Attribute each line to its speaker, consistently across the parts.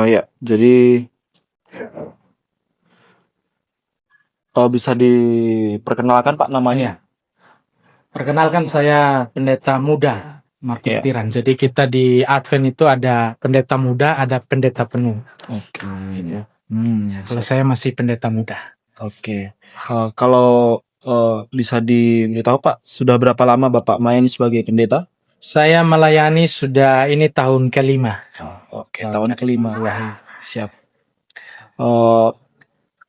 Speaker 1: Ya, jadi bisa diperkenalkan Pak namanya?
Speaker 2: Iya. Perkenalkan saya pendeta muda Markus
Speaker 1: Ya.
Speaker 2: Tiran. Jadi kita di Advent itu ada pendeta muda, ada pendeta penuh.
Speaker 1: Oke.
Speaker 2: Gitu.
Speaker 1: Ya,
Speaker 2: Kalau
Speaker 1: siap.
Speaker 2: saya masih pendeta muda.
Speaker 1: Oke. Kalau bisa diberitahu Pak, sudah berapa lama Bapak main sebagai pendeta?
Speaker 2: Saya melayani sudah ini tahun kelima.
Speaker 1: Oke, tahun kelima.
Speaker 2: Ya.
Speaker 1: Siap. Eh,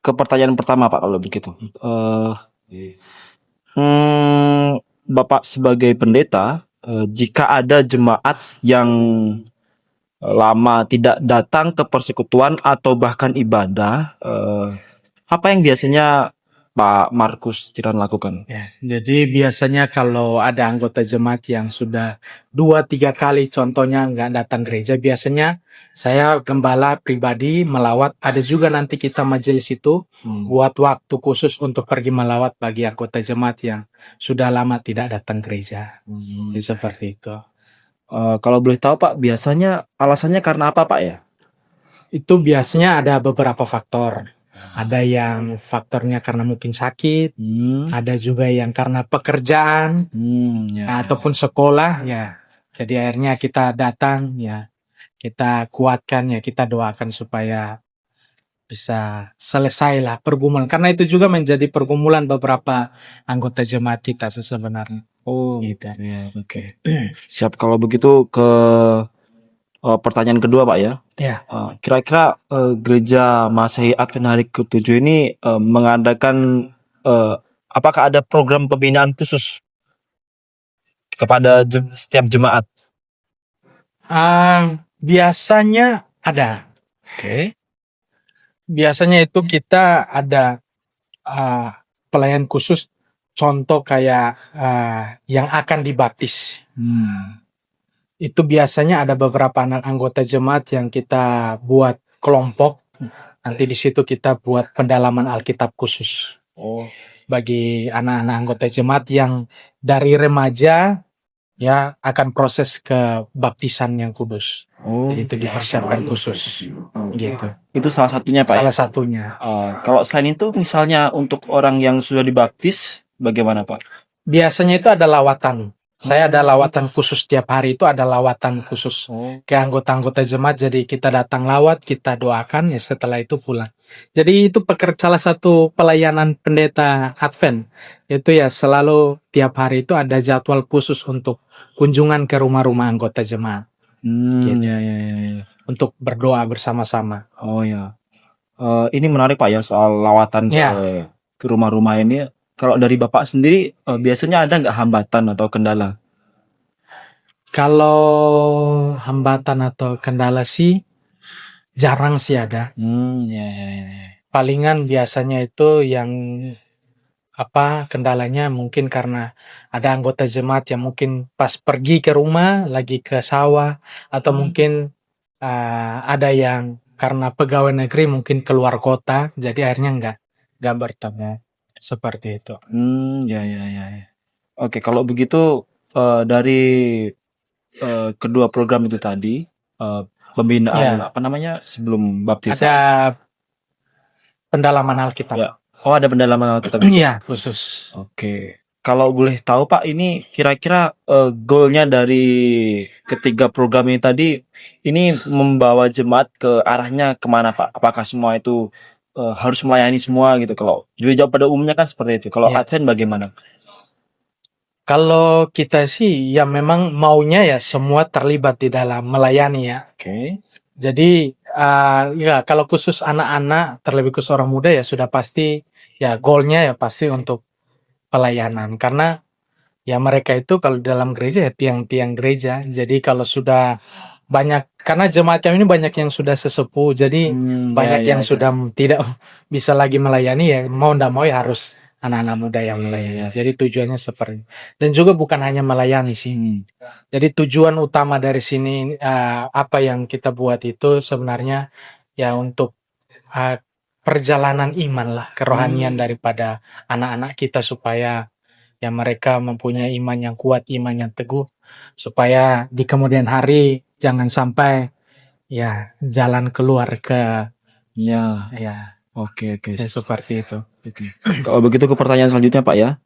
Speaker 1: ke pertanyaan pertama Pak kalau begitu. Bapak sebagai pendeta, jika ada jemaat yang lama tidak datang ke persekutuan atau bahkan ibadah, apa yang biasanya Pak Markus Tiran lakukan?
Speaker 2: Ya, jadi biasanya kalau ada anggota jemaat yang sudah 2-3 kali contohnya nggak datang gereja, biasanya saya gembala pribadi melawat. Ada juga nanti kita majelis itu buat waktu khusus untuk pergi melawat bagi anggota jemaat yang sudah lama tidak datang gereja. Jadi seperti itu.
Speaker 1: Kalau boleh tahu Pak, biasanya alasannya karena apa Pak ya?
Speaker 2: Itu biasanya ada beberapa faktor. Ada yang faktornya karena mungkin sakit, ada juga yang karena pekerjaan, ataupun sekolah ya. Jadi akhirnya kita datang ya, kita kuatkan ya, kita doakan supaya bisa selesailah pergumulan. Karena itu juga menjadi pergumulan beberapa anggota jemaat kita sebenarnya.
Speaker 1: Oh,
Speaker 2: Gitu.
Speaker 1: ya, oke. Siap, kalau begitu ke pertanyaan kedua Pak ya.
Speaker 2: Ya.
Speaker 1: Kira-kira gereja Masehi Advent Hari ke-7 ini mengadakan apakah ada program pembinaan khusus kepada setiap jemaat?
Speaker 2: Biasanya ada.
Speaker 1: Oke.
Speaker 2: Biasanya itu kita ada pelayan khusus, contoh kayak yang akan dibaptis. Itu biasanya ada beberapa anak anggota jemaat yang kita buat kelompok. Nanti di situ kita buat pendalaman Alkitab khusus. Bagi anak-anak anggota jemaat yang dari remaja ya akan proses ke baptisan yang kudus. Itu dipersiapkan khusus. Gitu.
Speaker 1: Itu salah satunya Pak.
Speaker 2: Salah satunya.
Speaker 1: Kalau selain itu misalnya untuk orang yang sudah dibaptis bagaimana Pak? Biasanya
Speaker 2: itu ada lawatan. Saya ada lawatan khusus tiap hari, itu ada lawatan khusus ke anggota-anggota jemaat. Jadi kita datang lawat, kita doakan ya, setelah itu pulang. Jadi itu salah satu pelayanan pendeta Advent. Itu ya selalu tiap hari itu ada jadwal khusus untuk kunjungan ke rumah-rumah anggota jemaat. Gitu.
Speaker 1: Ya.
Speaker 2: Untuk berdoa bersama-sama.
Speaker 1: Oh ya. Ini menarik Pak ya soal lawatan ke rumah-rumah ini. Kalau dari Bapak sendiri biasanya ada nggak hambatan atau kendala?
Speaker 2: Kalau hambatan atau kendala sih jarang sih ada.
Speaker 1: Ya.
Speaker 2: Palingan biasanya itu yang kendalanya mungkin karena ada anggota jemaat yang mungkin pas pergi ke rumah lagi ke sawah, atau mungkin ada yang karena pegawai negeri mungkin keluar kota, jadi akhirnya nggak bertemu seperti itu.
Speaker 1: Ya. Oke, kalau begitu dari kedua program itu tadi pembinaan sebelum baptisan.
Speaker 2: Ada pendalaman Alkitab.
Speaker 1: Ya. Ada pendalaman Alkitab.
Speaker 2: Iya, khusus.
Speaker 1: Oke. Kalau boleh tahu Pak, ini kira-kira goalnya dari ketiga program ini tadi, ini membawa jemaat ke arahnya kemana Pak? Apakah semua itu harus melayani semua gitu? Kalau jawab pada umumnya kan seperti itu. Kalau Advent bagaimana?
Speaker 2: Kalau kita sih ya memang maunya ya semua terlibat di dalam melayani ya.
Speaker 1: Oke.
Speaker 2: Jadi ya kalau khusus anak-anak, terlebih khusus orang muda ya sudah pasti ya goalnya ya pasti untuk pelayanan. Karena ya mereka itu kalau di dalam gereja ya tiang-tiang gereja. Jadi kalau sudah banyak, karena jemaat yang ini banyak yang sudah sesepuh, jadi banyak yang sudah tidak bisa lagi melayani ya, mau ndak mau ya harus anak-anak muda yang melayani. Jadi tujuannya seperti, dan juga bukan hanya melayani sih. Jadi tujuan utama dari sini apa yang kita buat itu sebenarnya ya untuk perjalanan iman lah, kerohanian daripada anak-anak kita, supaya ya mereka mempunyai iman yang kuat, iman yang teguh, supaya di kemudian hari jangan sampai ya jalan keluar ke
Speaker 1: Ya,
Speaker 2: ya,
Speaker 1: oke oke.
Speaker 2: ya seperti itu.
Speaker 1: Oke. Kalau begitu ke pertanyaan selanjutnya Pak ya.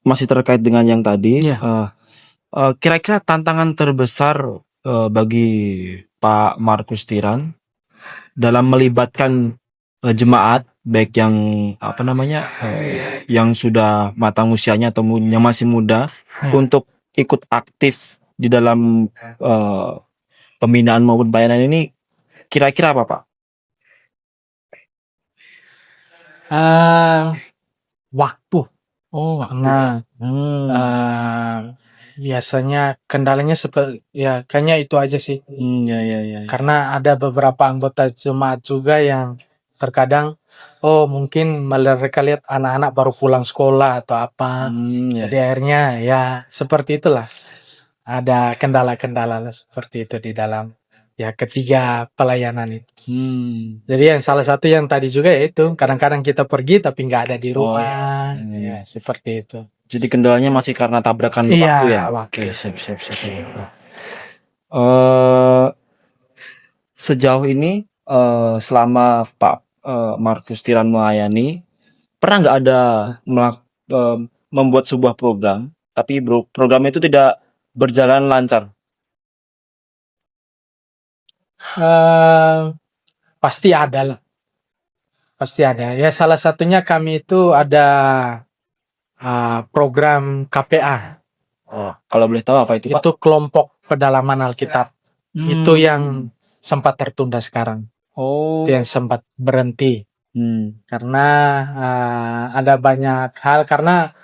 Speaker 1: Masih terkait dengan yang tadi.
Speaker 2: Iya.
Speaker 1: Kira-kira tantangan terbesar bagi Pak Markus Tiran dalam melibatkan jemaat baik yang apa namanya yang sudah matang usianya atau yang masih muda untuk ikut aktif di dalam pembinaan maupun pelayanan ini kira-kira apa Pak?
Speaker 2: Waktu.
Speaker 1: Oh,
Speaker 2: Karena biasanya kendalanya seperti ya kayaknya itu aja sih.
Speaker 1: ya.
Speaker 2: Karena ada beberapa anggota jemaat juga yang terkadang mungkin mereka lihat anak-anak baru pulang sekolah atau apa. Jadi akhirnya ya seperti itulah. Ada kendala-kendala seperti itu di dalam ya ketiga pelayanan itu. Jadi yang salah satu yang tadi juga yaitu kadang-kadang kita pergi tapi nggak ada di rumah. Ya seperti itu.
Speaker 1: Jadi kendalanya masih karena tabrakan
Speaker 2: Iya,
Speaker 1: waktu ya.
Speaker 2: waktu.
Speaker 1: Oke, siap. Sejauh ini selama Pak Markus Tiran melayani, pernah nggak ada membuat sebuah program, tapi program itu tidak berjalan lancar?
Speaker 2: Pasti ada lah. Pasti ada. Ya salah satunya kami itu ada program KPA.
Speaker 1: Kalau boleh tahu apa itu Pak?
Speaker 2: Itu kelompok pedalaman Alkitab. Itu yang sempat tertunda sekarang. Itu yang sempat berhenti. Karena ada banyak hal. Karena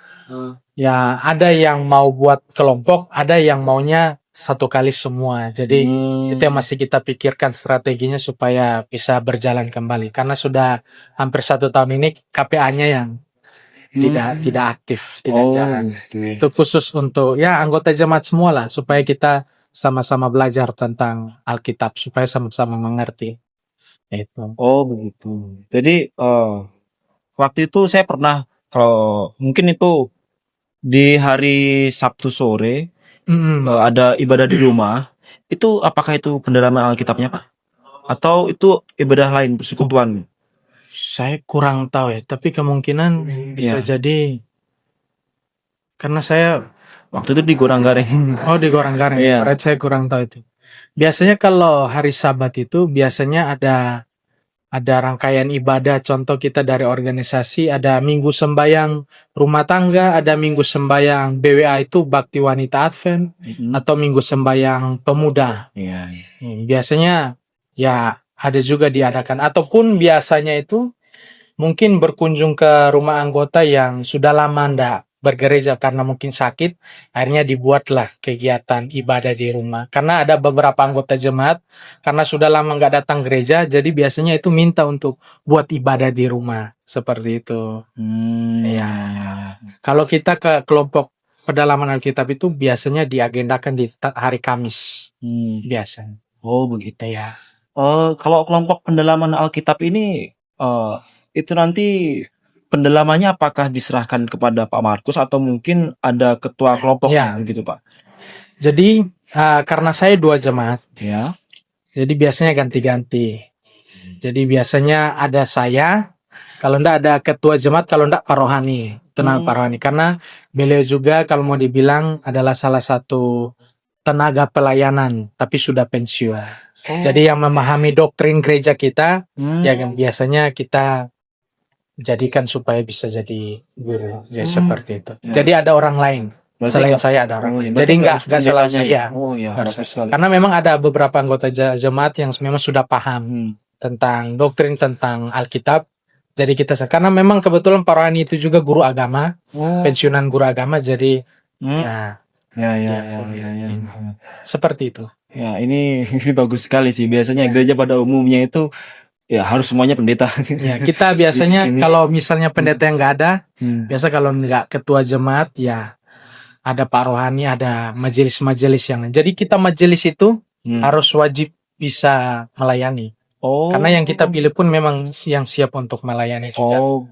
Speaker 2: ya ada yang mau buat kelompok, ada yang maunya satu kali semua. Jadi itu yang masih kita pikirkan strateginya supaya bisa berjalan kembali. Karena sudah hampir 1 tahun ini KPA-nya yang tidak aktif, tidak jalan. Itu khusus untuk ya anggota jemaat semua lah, supaya kita sama-sama belajar tentang Alkitab, supaya sama-sama mengerti. Itu.
Speaker 1: Oh begitu. Jadi waktu itu saya pernah, kalau mungkin itu di hari Sabtu sore ada ibadah di rumah. Itu apakah itu pendalaman Alkitabnya Pak? Atau itu ibadah lain persekutuan?
Speaker 2: Saya kurang tahu ya, tapi kemungkinan bisa jadi karena saya
Speaker 1: waktu itu di Goranggareng.
Speaker 2: Oh, di Goranggareng.
Speaker 1: Iya.
Speaker 2: Berarti saya kurang tahu itu. Biasanya kalau hari Sabat itu biasanya ada rangkaian ibadah. Contoh kita dari organisasi ada minggu sembayang rumah tangga, ada minggu sembayang BWA itu Bakti Wanita Advent, atau minggu sembayang pemuda.
Speaker 1: Iya.
Speaker 2: Biasanya ya ada juga diadakan, ataupun biasanya itu mungkin berkunjung ke rumah anggota yang sudah lama ndak bergereja karena mungkin sakit, akhirnya dibuatlah kegiatan ibadah di rumah. Karena ada beberapa anggota jemaat karena sudah lama nggak datang gereja, jadi biasanya itu minta untuk buat ibadah di rumah seperti itu. Ya. Kalau kita ke kelompok pedalaman Alkitab itu biasanya diagendakan di hari Kamis. Biasanya.
Speaker 1: Oh begitu
Speaker 2: ya.
Speaker 1: Kalau kelompok pendalaman Alkitab ini itu nanti pendalamannya apakah diserahkan kepada Pak Markus atau mungkin ada ketua kelompoknya gitu Pak?
Speaker 2: Jadi karena saya 2 jemaat,
Speaker 1: ya.
Speaker 2: Jadi biasanya ganti-ganti. Jadi biasanya ada saya, kalau enggak ada ketua jemaat, kalau enggak Pak Rohani, Pak Rohani. Karena beliau juga kalau mau dibilang adalah salah satu tenaga pelayanan, tapi sudah pensiun. Jadi yang memahami doktrin gereja kita, yang biasanya kita jadikan supaya bisa jadi guru. Jadi seperti itu. Jadi ada orang lain. Selain saya ada orang lain. Jadi nggak selalu saya. Karena memang ada beberapa anggota jemaat yang memang sudah paham tentang doktrin, tentang Alkitab. Jadi kita karena memang kebetulan Pak Rohani itu juga guru agama, pensiunan guru agama. Jadi ya. Seperti itu.
Speaker 1: Ya ini bagus sekali sih. Biasanya gereja pada umumnya itu ya harus semuanya pendeta.
Speaker 2: Ya kita biasanya kalau misalnya pendeta yang nggak ada, biasa kalau nggak ketua jemaat ya ada Pak Rohani, ada majelis-majelis yang lain. Jadi kita majelis itu harus wajib bisa melayani. Karena yang kita pilih pun memang yang siap untuk melayani juga.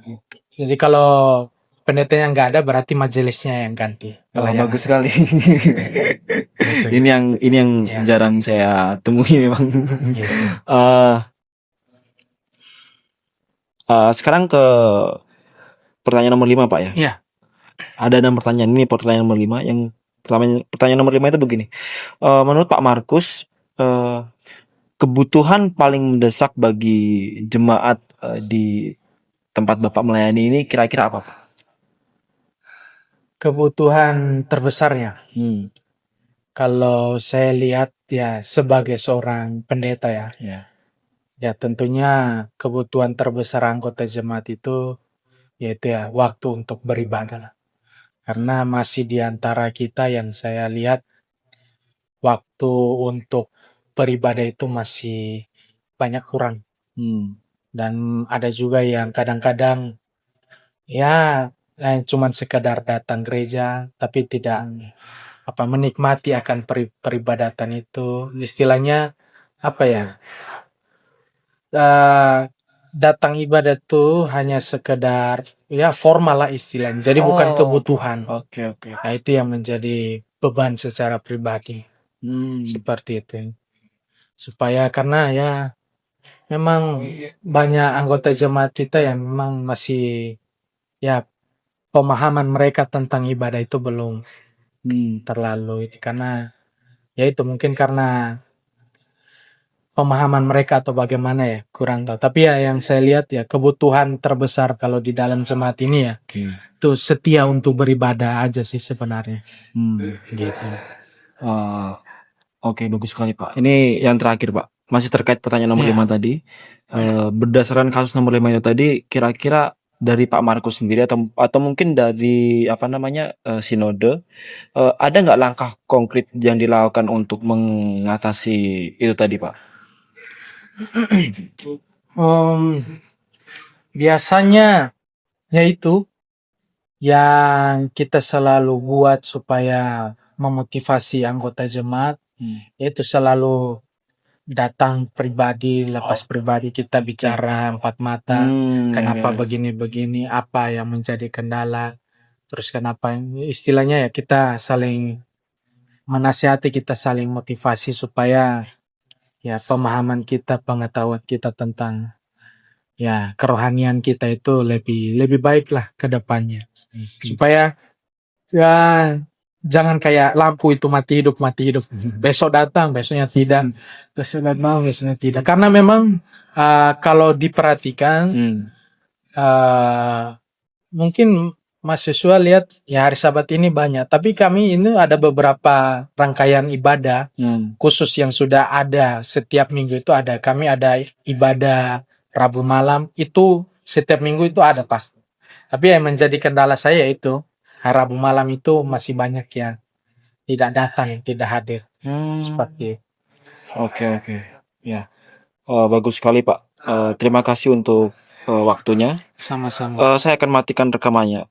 Speaker 2: Jadi kalau pendetanya nggak ada, berarti majelisnya yang ganti
Speaker 1: Oh,
Speaker 2: pelayanan.
Speaker 1: bagus sekali.
Speaker 2: Gitu.
Speaker 1: Ini yang
Speaker 2: Ya.
Speaker 1: jarang saya temui memang.
Speaker 2: Gitu.
Speaker 1: Eh, sekarang ke pertanyaan nomor 5 Pak ya.
Speaker 2: Iya.
Speaker 1: Ada 6 pertanyaan. Ini pertanyaan nomor 5. Yang pertanyaan nomor 5 itu begini. Menurut Pak Markus, kebutuhan paling mendesak bagi jemaat di tempat Bapak melayani ini kira-kira apa Pak?
Speaker 2: Kebutuhan terbesarnya,
Speaker 1: Hmm.
Speaker 2: kalau saya lihat ya sebagai seorang pendeta ya,
Speaker 1: Ya.
Speaker 2: ya tentunya kebutuhan terbesar anggota jemaat itu yaitu ya waktu untuk beribadah lah. Karena masih di antara kita yang saya lihat waktu untuk beribadah itu masih banyak kurang.
Speaker 1: Hmm.
Speaker 2: Dan ada juga yang kadang-kadang ya cuman sekedar datang gereja tapi tidak menikmati akan peribadatan itu. Istilahnya apa ya? eh, Datang ibadah itu hanya sekedar ya formal lah istilahnya. Jadi bukan
Speaker 1: Oh,
Speaker 2: kebutuhan.
Speaker 1: oke.
Speaker 2: Nah, itu yang menjadi beban secara pribadi.
Speaker 1: Hmm.
Speaker 2: Seperti itu. Supaya karena ya memang banyak anggota jemaat kita yang memang masih ya pemahaman mereka tentang ibadah itu belum terlalu karena ya itu mungkin karena pemahaman mereka atau bagaimana ya kurang tahu. Tapi ya yang saya lihat ya kebutuhan terbesar kalau di dalam jemaat ini ya
Speaker 1: Oke.
Speaker 2: itu setia untuk beribadah aja sih sebenarnya. Gitu.
Speaker 1: Oke, bagus sekali Pak. Ini yang terakhir Pak. Masih terkait pertanyaan nomor
Speaker 2: Iya.
Speaker 1: 5 tadi. Berdasarkan kasus nomor 5 itu tadi, kira-kira dari Pak Markus sendiri atau mungkin dari sinode, ada nggak langkah konkret yang dilakukan untuk mengatasi itu tadi Pak?
Speaker 2: Biasanya yaitu yang kita selalu buat supaya memotivasi anggota jemaat yaitu selalu datang pribadi, lepas pribadi kita bicara empat mata. Kenapa begini-begini, apa yang menjadi kendala, terus kenapa istilahnya ya kita saling menasihati, kita saling motivasi supaya ya pemahaman kita, pengetahuan kita tentang ya kerohanian kita itu lebih baik lah ke depannya. Supaya ya jangan kayak lampu itu mati hidup. Besok datang, besoknya tidak. Besok datang, besoknya tidak. Karena memang kalau diperhatikan mungkin mahasiswa lihat ya hari Sabat ini banyak, tapi kami ini ada beberapa rangkaian ibadah khusus yang sudah ada setiap minggu itu ada. Kami ada ibadah Rabu malam itu setiap minggu itu ada pasti. Tapi yang menjadi kendala saya itu hari Rabu malam itu masih banyak yang tidak datang, yang tidak hadir. Seperti
Speaker 1: Oke. Ya. Bagus sekali Pak. Terima kasih untuk waktunya.
Speaker 2: sama-sama.
Speaker 1: Saya akan matikan rekamannya.